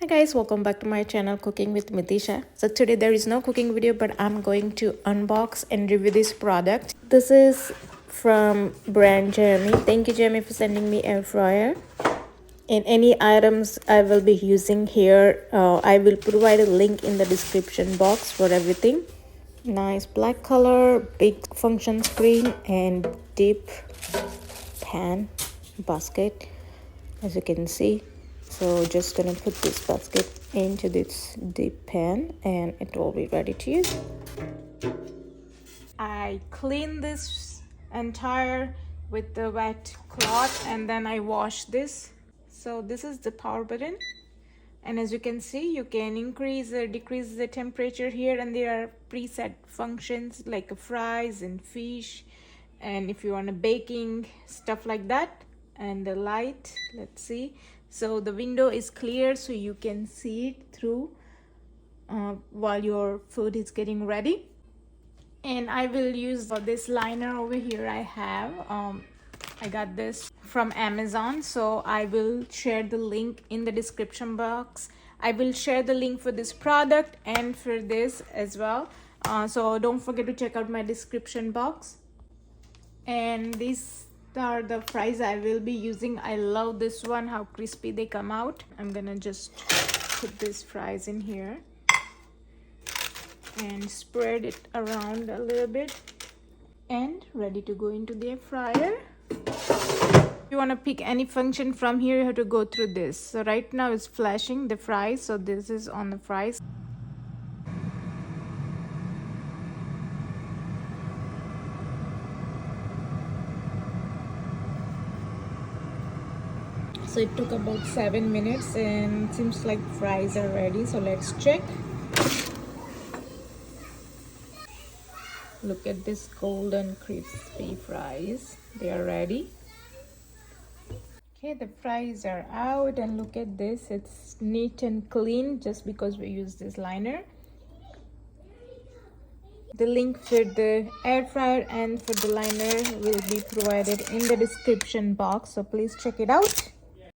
Hi guys, welcome back to my channel Cooking with Mitisha. So today there is no cooking video, but I'm going to unbox and review this product. This is from brand Joyami. Thank you Joyami for sending me air fryer. And any items I will be using here, I will provide a link in the description box for everything. Nice black color, big function screen, and deep pan basket, as you can see. So just gonna put this basket into this deep pan and it will be ready to use. I clean this entire with the wet cloth and then I wash this. So this is the power button, and as you can see, you can increase or decrease the temperature here, and there are preset functions like fries and fish, and if you want a baking stuff like that. And the light, let's see, so the window is clear so you can see it through while your food is getting ready. And I will use this liner over here. I got this from Amazon, so I will share the link in the description box. I will share the link for this product and for this as well, so don't forget to check out my description box. And these are the fries I will be using. I love this one, how crispy they come out. I'm gonna just put these fries in here and spread it around a little bit, and ready to go into the air fryer. If you want to pick any function from here, you have to go through this. So right now it's flashing the fries, so this is on the fries. So it took about 7 minutes and it seems like fries are ready, so let's check. Look at this golden crispy fries, they are ready. Okay, the fries are out, and look at this, it's neat and clean just because we use this liner. The link for the air fryer and for the liner will be provided in the description box, so please check it out.